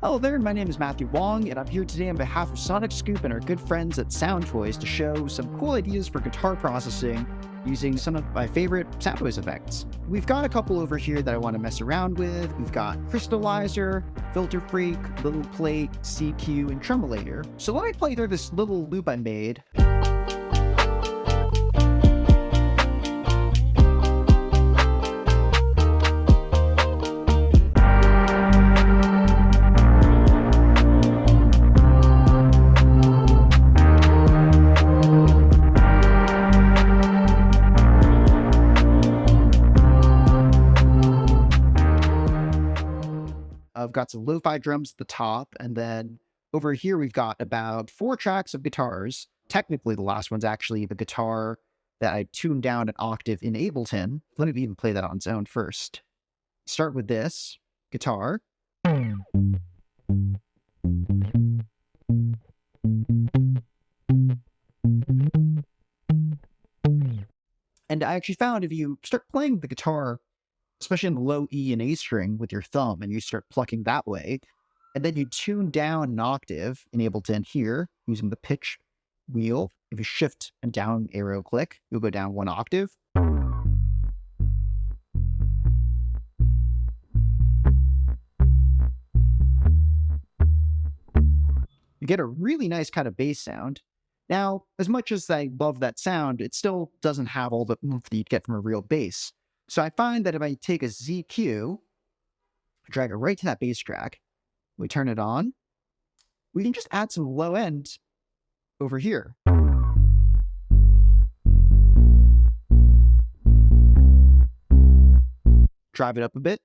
Hello there, my name is Matthew Wang, and I'm here today on behalf of Sonic Scoop and our good friends at Soundtoys to show some cool ideas for guitar processing using some of my favorite Soundtoys effects. We've got a couple over here that I want to mess around with. We've got Crystallizer, Filter Freak, Little Plate, CQ, and Tremolator. So let me play through this little loop I made. I've got some lo-fi drums at the top, and then over here we've got about 4 tracks of guitars. Technically, the last one's actually the guitar that I tuned down an octave in Ableton. Let me even play that on its own first. Start with this guitar. And I actually found if you start playing the guitar, especially in the low E and A string with your thumb, and you start plucking that way, and then you tune down an octave in Ableton here using the pitch wheel. If you shift and down arrow click, you'll go down 1 octave. You get a really nice kind of bass sound. Now, as much as I love that sound, it still doesn't have all the oomph that you'd get from a real bass. So I find that if I take a ZQ, drag it right to that bass track, we turn it on, we can just add some low end over here. Drive it up a bit.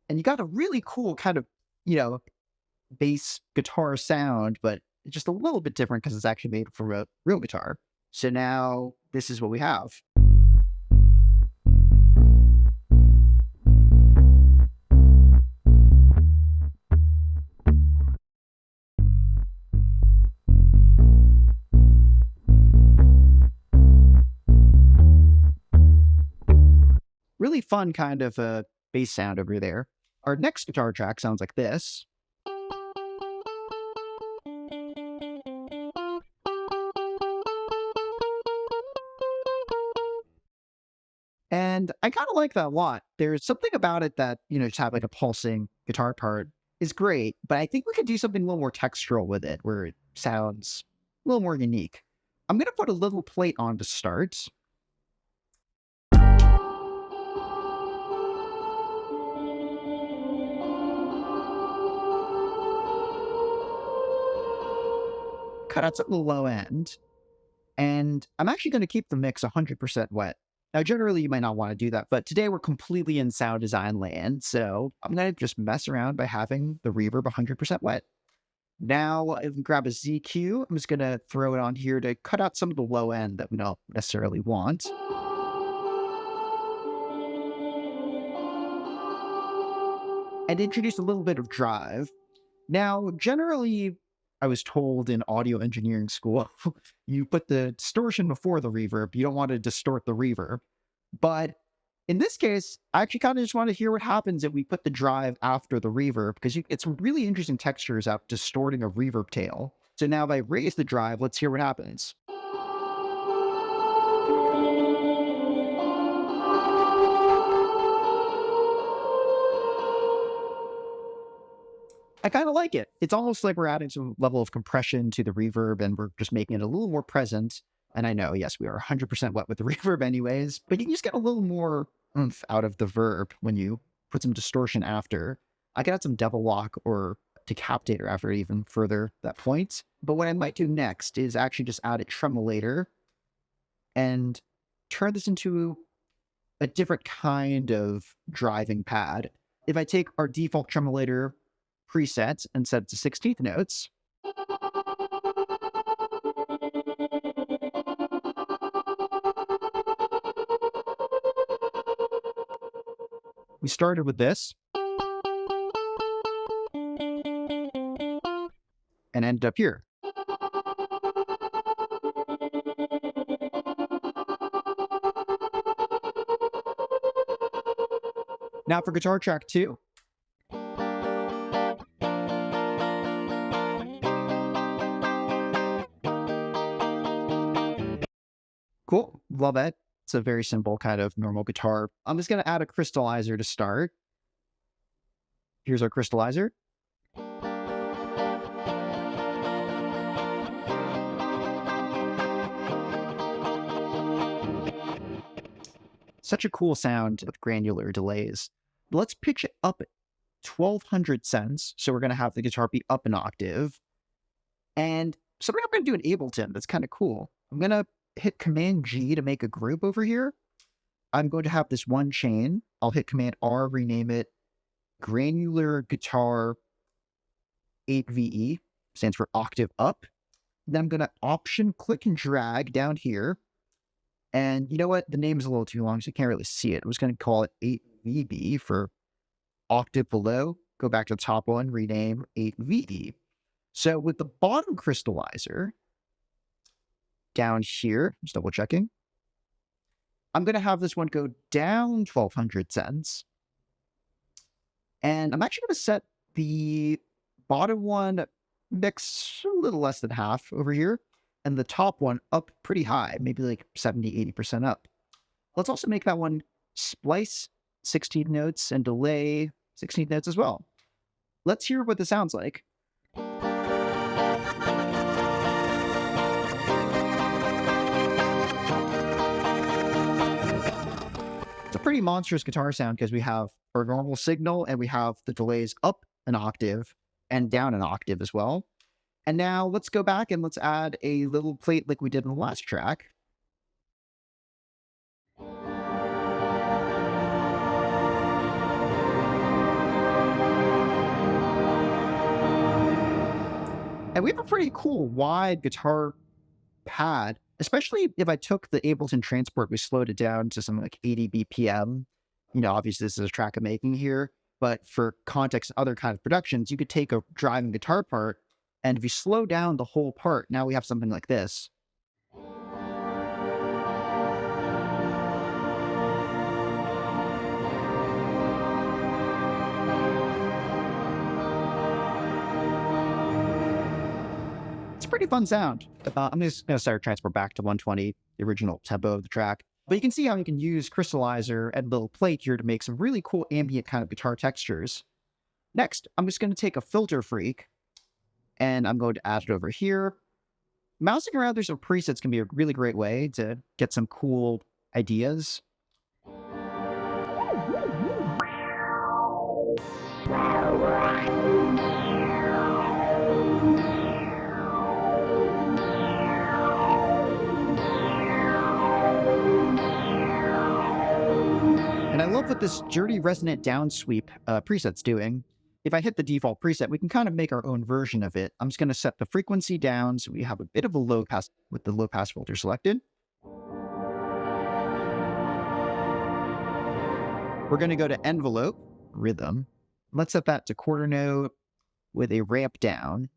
And you got a really cool kind of, bass guitar sound, but just a little bit different because it's actually made from a real guitar. So now this is what we have. Really fun kind of a bass sound over there. Our next guitar track sounds like this. And I kind of like that a lot. There's something about it that, just have like a pulsing guitar part is great, but I think we could do something a little more textural with it where it sounds a little more unique. I'm going to put a little plate on to start. Cut out some of the low end. And I'm actually going to keep the mix 100% wet. Now, generally, you might not want to do that, but today we're completely in sound design land, so I'm going to just mess around by having the reverb 100% wet. Now, I can grab a ZQ. I'm just going to throw it on here to cut out some of the low end that we don't necessarily want. And introduce a little bit of drive. Now, generally, I was told in audio engineering school, you put the distortion before the reverb. You don't want to distort the reverb. But in this case, I actually kind of just want to hear what happens if we put the drive after the reverb, because it's really interesting textures out distorting a reverb tail. So now if I raise the drive, let's hear what happens. I kind of like it. It's almost like we're adding some level of compression to the reverb and we're just making it a little more present. And I know, yes, we are 100% wet with the reverb anyways, but you can just get a little more oomph out of the verb when you put some distortion after. I could add some devil lock or decapitator after even further that point. But what I might do next is actually just add a tremolator and turn this into a different kind of driving pad. If I take our default tremolator preset and set it to 16th notes. We started with this and ended up here. Now for guitar track 2. Cool. Love it. It's a very simple kind of normal guitar. I'm just going to add a crystallizer to start. Here's our crystallizer. Such a cool sound with granular delays. Let's pitch it up 1200 cents. So we're going to have the guitar be up an octave. And something I'm going to do in Ableton that's kind of cool. I'm going to hit Command G to make a group over here. I'm going to have this one chain. I'll hit Command R, rename it Granular Guitar 8VE, stands for octave up. Then I'm going to Option click and drag down here. And you know what? The name is a little too long, so you can't really see it. I was going to call it 8VB for octave below. Go back to the top one, rename 8VE. So with the bottom crystallizer down here, just double checking, I'm going to have this one go down 1200 cents. And I'm actually going to set the bottom one mix a little less than half over here, and the top one up pretty high, maybe like 70-80% up. Let's also make that one splice 16 notes and delay 16 notes as well. Let's hear what this sounds like. It's a pretty monstrous guitar sound because we have our normal signal and we have the delays up an octave and down an octave as well. And now let's go back and let's add a little plate like we did in the last track. And we have a pretty cool wide guitar pad, especially if I took the Ableton transport, we slowed it down to something like 80 BPM. You know, obviously this is a track I'm making here, but for context, other kind of productions, you could take a driving guitar part, and if you slow down the whole part, now we have something like this. It's a pretty fun sound. I'm just going to start transport back to 120, the original tempo of the track. But you can see how you can use crystallizer and little plate here to make some really cool ambient kind of guitar textures. Next, I'm just going to take a filter freak, and I'm going to add it over here. Mousing around through some presets can be a really great way to get some cool ideas. And I love what this dirty resonant downsweep preset's doing. If I hit the default preset, we can kind of make our own version of it. I'm just going to set the frequency down so we have a bit of a low pass with the low pass filter selected. We're going to go to envelope, rhythm. Let's set that to quarter note with a ramp down.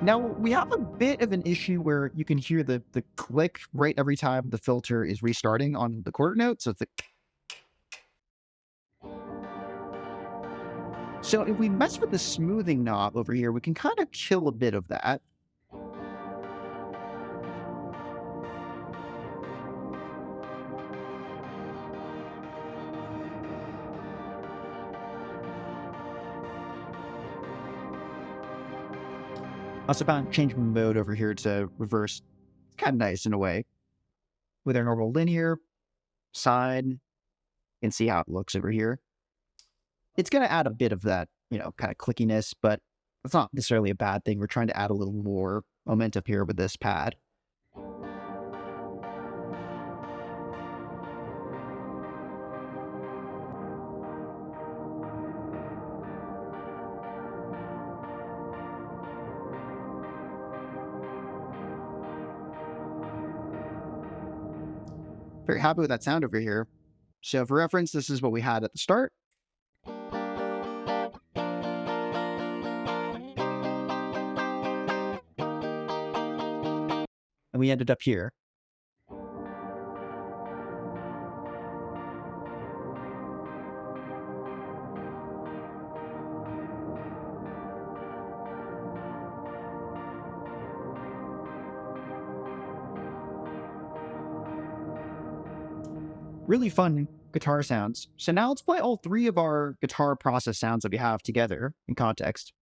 Now, we have a bit of an issue where you can hear the click right every time the filter is restarting on the quarter note. So it's like... So if we mess with the smoothing knob over here, we can kind of kill a bit of that. Also found changing mode over here to reverse. Kind of nice in a way. With our normal linear side, you can see how it looks over here. It's going to add a bit of that, you know, kind of clickiness, but it's not necessarily a bad thing. We're trying to add a little more momentum here with this pad. Very happy with that sound over here. So for reference, this is what we had at the start. And and we ended up here. Really fun guitar sounds. So now let's play all three of our guitar process sounds that we have together in context.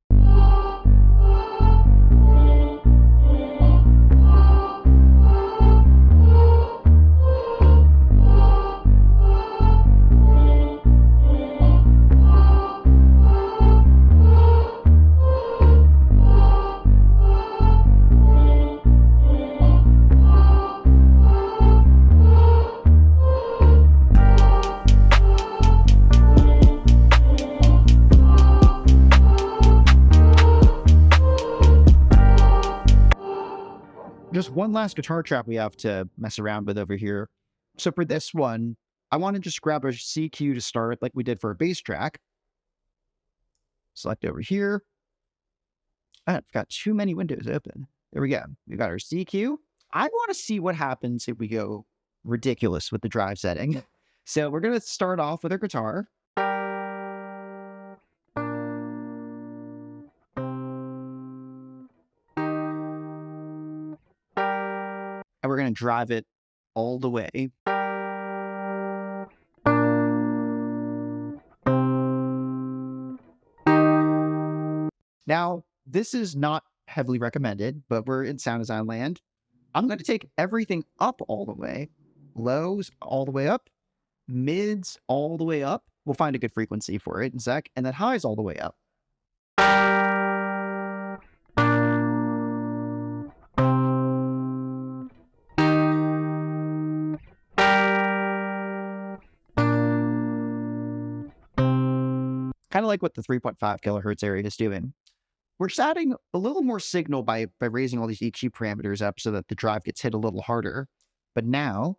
Just one last guitar track we have to mess around with over here. So for this one, I want to just grab a CQ to start like we did for a bass track. Select over here. I've got too many windows open. There we go. We got our CQ. I want to see what happens if we go ridiculous with the drive setting. So we're going to start off with our guitar. And we're going to drive it all the way. Now, this is not heavily recommended, but we're in sound design land. I'm going to take everything up all the way, lows all the way up, mids all the way up. We'll find a good frequency for it in a sec, and then highs all the way up. Kind of like what the 3.5 kilohertz area is doing. We're just adding a little more signal by raising all these EQ parameters up so that the drive gets hit a little harder. But now,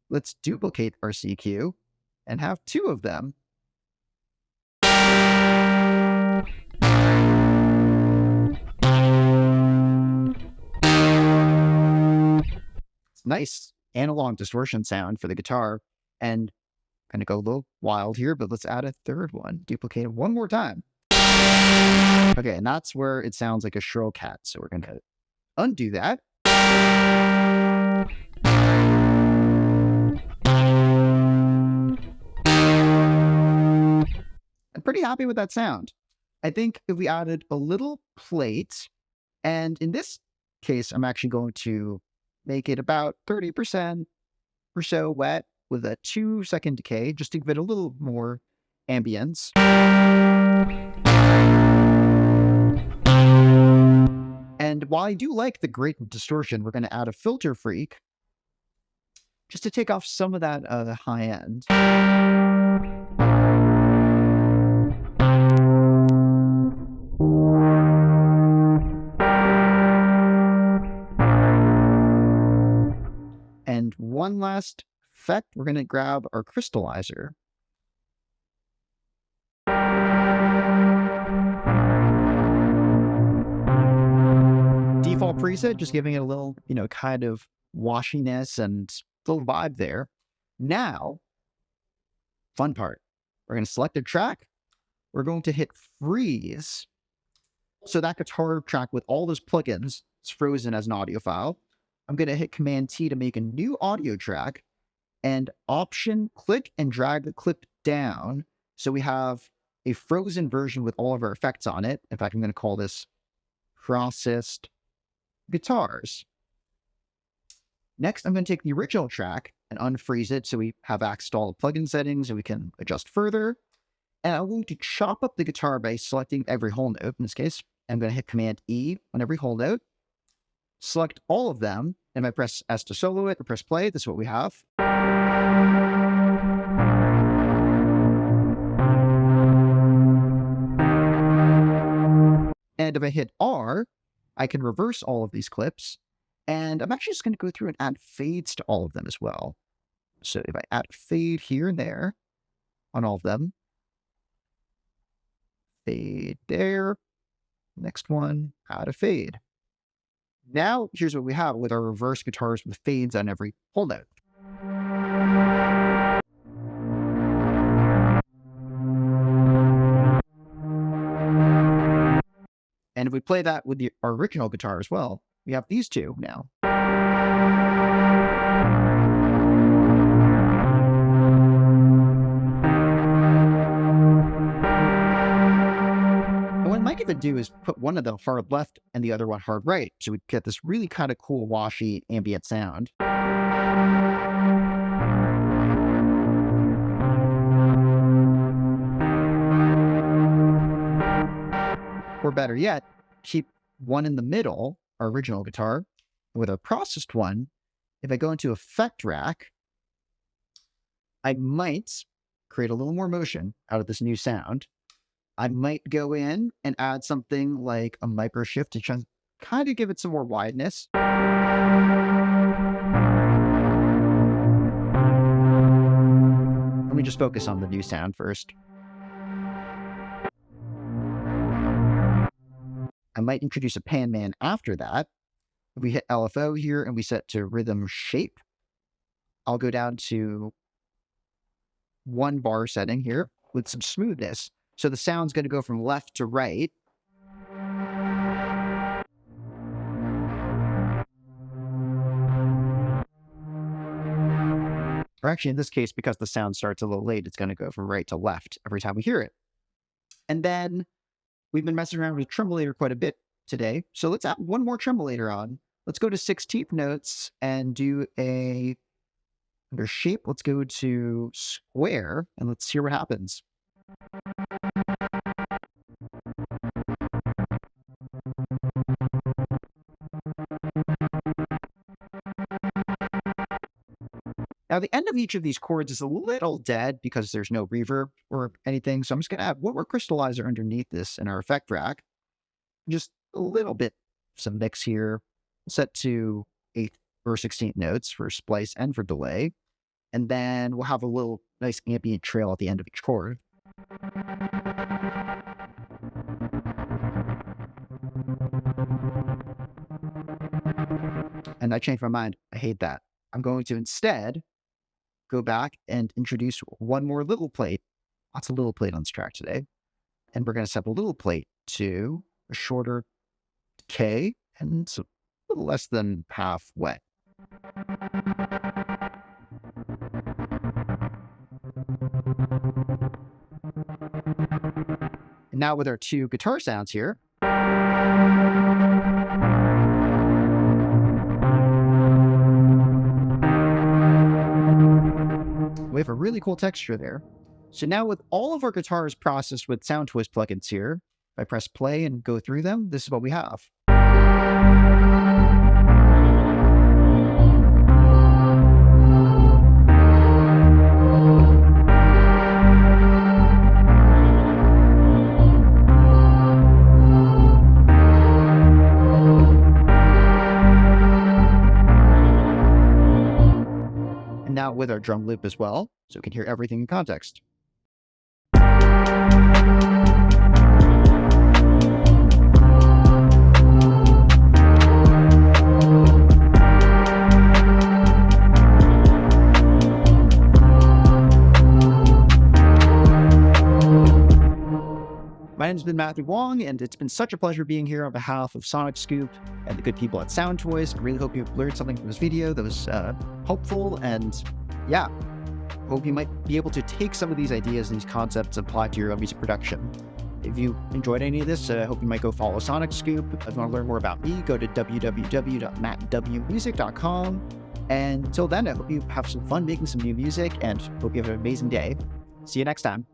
let's duplicate our CQ and have two of them. It's nice analog distortion sound for the guitar, and kind of go a little wild here, but let's add a third one. Duplicate it one more time. Okay, and that's where it sounds like a shrill cat. So we're going to undo that. I'm pretty happy with that sound. I think if we added a little plate, and in this case, I'm actually going to make it about 30% or so wet with a 2-second decay, just to give it a little more ambience. And while I do like the great distortion, we're going to add a filter freak just to take off some of that high end. And one last effect, we're going to grab our crystallizer. Default preset, just giving it a little, kind of washiness and little vibe there. Now, fun part, we're going to select a track. We're going to hit freeze. So that guitar track with all those plugins is frozen as an audio file. I'm going to hit Command T to make a new audio track, and Option click and drag the clip down. So we have a frozen version with all of our effects on it. In fact, I'm going to call this Processed Guitars. Next, I'm going to take the original track and unfreeze it so we have access to all the plugin settings and we can adjust further. And I'm going to chop up the guitar by selecting every whole note. In this case, I'm going to hit Command E on every whole note, select all of them, and if I press S to solo it or press play, this is what we have. And if I hit R, I can reverse all of these clips. And I'm actually just going to go through and add fades to all of them as well. So if I add a fade here and there on all of them, fade there, next one, add a fade. Now, here's what we have with our reverse guitars with fades on every whole note. And if we play that with our original guitar as well, we have these two now. And what I might even do is put one of them hard left and the other one hard right, so we get this really kind of cool washy ambient sound. Or better yet, keep one in the middle, our original guitar, with a processed one. If I go into Effect Rack, I might create a little more motion out of this new sound. I might go in and add something like a micro shift to kind of give it some more wideness. Let me just focus on the new sound first. I might introduce a pan man after that. If we hit LFO here and we set to rhythm shape, I'll go down to 1 bar setting here with some smoothness. So the sound's going to go from left to right. Or actually, in this case, because the sound starts a little late, it's going to go from right to left every time we hear it. And then we've been messing around with tremolator quite a bit today. So let's add one more tremolator on. Let's go to 16th notes and do under shape, let's go to square and let's hear what happens. Now, the end of each of these chords is a little dead because there's no reverb or anything. So I'm just going to add one more crystallizer underneath this in our effect rack. Just a little bit, some mix here, set to 8th or 16th notes for splice and for delay. And then we'll have a little nice ambient trail at the end of each chord. And I changed my mind. I hate that. I'm going to instead go back and introduce one more little plate. Lots of little plate on this track today. And we're going to set the little plate to a shorter K and it's a little less than half wet. And now with our two guitar sounds here, we have a really cool texture there. So now with all of our guitars processed with Soundtoys plugins here, if I press play and go through them, this is what we have. And now with our drum loop as well, so we can hear everything in context. My name has been Matthew Wang, and it's been such a pleasure being here on behalf of Sonic Scoop and the good people at Soundtoys. I really hope you've learned something from this video that was helpful, and yeah, hope you might be able to take some of these ideas and these concepts and apply to your own music production. If you enjoyed any of this, I hope you might go follow Sonic Scoop. If you want to learn more about me, go to www.matthewwang.com. And until then, I hope you have some fun making some new music and hope you have an amazing day. See you next time.